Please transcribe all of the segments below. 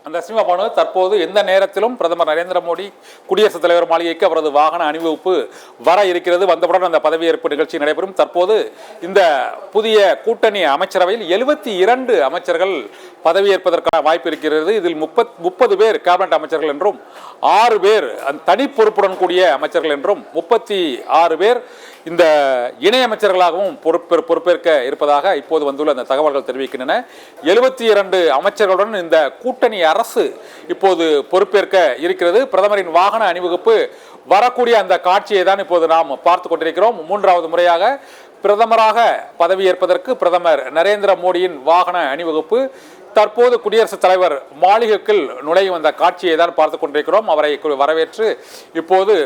அந்த சினிமா பானு தற்போது எந்த நேரத்திலும் பிரதமர் நரேந்திர மோடி குடியரசுத் தலைவர் மாளிகைக்கு அவரது வாகன அணிவகுப்பு வர இருக்கிறது. வந்தவுடன் அந்த பதவியேற்பு நிகழ்ச்சி நடைபெறும். தற்போது இந்த புதிய கூட்டணி அமைச்சரவையில் 72 அமைச்சர்கள் பதவியேற்பதற்கான வாய்ப்பு இருக்கிறது. இதில் 30 பேர் கேபினட் அமைச்சர்கள் என்றும் 6 பேர் தனி பொறுப்புடன் கூடிய அமைச்சர்கள் என்றும் 36 பேர் இந்த இணையமைச்சர்களாகவும் பொறுப்பேற்க இருப்பதாக இப்போது வந்துள்ள அந்த தகவல்கள் தெரிவிக்கின்றன. 72 அமைச்சர்களுடன் இந்த கூட்டணி அரசு இப்போது பொறுப்பேற்க இருக்கிறது. பிரதமரின் வாகன அணிவகுப்பு வரக்கூடிய அந்த காட்சியை தான் இப்போது நாம் பார்த்து கொண்டிருக்கிறோம். 3வது முறையாக பிரதமராக பதவியேற்பதற்கு பிரதமர் நரேந்திர மோடியின் வாகன அணிவகுப்பு தற்போது குடியரசுத் தலைவர் மாளிகைக்குள் நுழையும் அந்த காட்சியை தான் பார்த்து கொண்டிருக்கிறோம். அவரை வரவேற்று இப்போது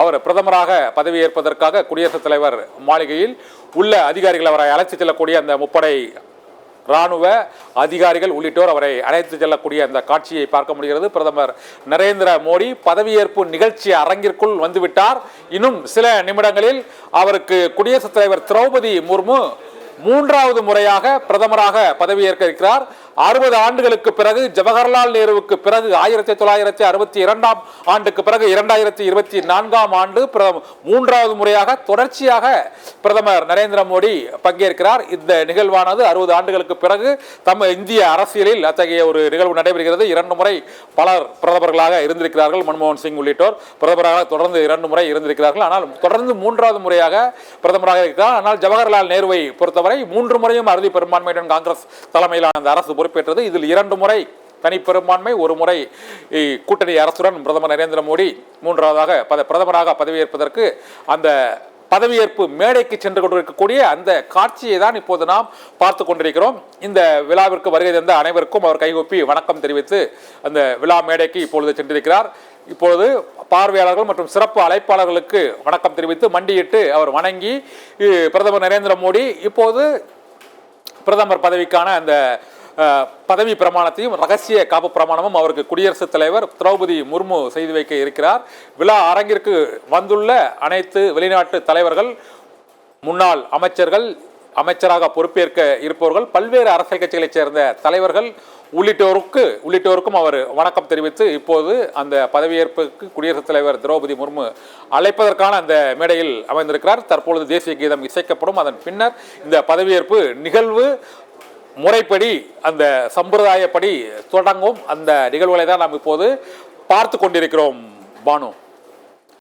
அவர் பிரதமராக பதவியேற்பதற்காக குடியரசுத் தலைவர் மாளிகையில் உள்ள அதிகாரிகள் அவரை அழைத்து செல்லக்கூடிய அந்த முப்படை இராணுவ அதிகாரிகள் உள்ளிட்டோர் அவரை அழைத்து செல்லக்கூடிய அந்த காட்சியை பார்க்க முடிகிறது. பிரதமர் நரேந்திர மோடி பதவியேற்பு நிகழ்ச்சி அரங்கிற்குள் வந்துவிட்டார். இன்னும் சில நிமிடங்களில் அவருக்கு குடியரசுத் தலைவர் திரௌபதி முர்மு 3வது முறையாக பிரதமராக பதவியேற்க இருக்கிறார். 60 ஆண்டுகளுக்கு பிறகு ஜவஹர்லால் நேருவுக்கு பிறகு 1962ஆம் ஆண்டுக்கு பிறகு 2024ஆம் ஆண்டு 3வது முறையாக தொடர்ச்சியாக பிரதமர் நரேந்திர மோடி பங்கேற்கிறார். இந்த நிகழ்வானது 60 ஆண்டுகளுக்கு பிறகு இந்திய அரசியலில் அத்தகைய ஒரு நிகழ்வு நடைபெறுகிறது. 2 முறை பலர் பிரதமர்களாக இருந்திருக்கிறார்கள். மன்மோகன் சிங் உள்ளிட்டோர் பிரதமராக தொடர்ந்து 2 முறை இருந்திருக்கிறார்கள். ஆனால் தொடர்ந்து 3வது முறையாக பிரதமராக இருக்கிறார். ஆனால் ஜவஹர்லால் நேருவை பொறுத்தவரை 3 முறையும் அறுதி பெரும்பான்மையுடன் காங்கிரஸ் தலைமையிலான அந்த அரசு பொறுப்பேற்றது. இதில் 2 முறை தனி பெரும்பான்மை, 1 முறை கூட்டணி அரசுடன் பிரதமர் நரேந்திர மோடி 3வதாக பிரதமராக பதவியேற்பதற்கு அந்த பதவியேற்பு மேடைக்கு சென்று கொண்டிருக்கக்கூடிய அந்த காட்சியை தான் இப்போது நாம் பார்த்து கொண்டிருக்கிறோம். இந்த விழாவிற்கு வருகை தந்த அனைவருக்கும் அவர் கைகூப்பி வணக்கம் தெரிவித்து அந்த விழா மேடைக்கு இப்பொழுது சென்றிருக்கிறார். இப்பொழுது பார்வையாளர்கள் மற்றும் சிறப்பு அழைப்பாளர்களுக்கு வணக்கம் தெரிவித்து மண்டியிட்டு அவர் வணங்கி பிரதமர் நரேந்திர மோடி இப்போது பிரதமர் பதவிக்கான அந்த பதவி பிரமாணத்தையும் ரகசிய காப்பு பிரமாணமும் அவருக்கு குடியரசுத் தலைவர் திரௌபதி முர்மு செய்து வைக்க இருக்கிறார். விழா அரங்கிற்கு வந்துள்ள அனைத்து வெளிநாட்டு தலைவர்கள், முன்னாள் அமைச்சர்கள், அமைச்சராக பொறுப்பேற்க இருப்பவர்கள், பல்வேறு அரசியல் கட்சிகளைச் சேர்ந்த தலைவர்கள் உள்ளிட்டோருக்கும் அவர் வணக்கம் தெரிவித்து இப்போது அந்த பதவியேற்புக்கு குடியரசுத் தலைவர் திரௌபதி முர்மு அழைப்பதற்கான அந்த மேடையில் அமைந்திருக்கிறார். தற்பொழுது தேசிய கீதம் இசைக்கப்படும். அதன் பின்னர் இந்த பதவியேற்பு நிகழ்வு முறைப்படி அந்த சம்பிரதாயப்படி தொடங்கும். அந்த நிகழ்வுகளை தான் நாம் இப்போது பார்த்து கொண்டிருக்கிறோம். பானு.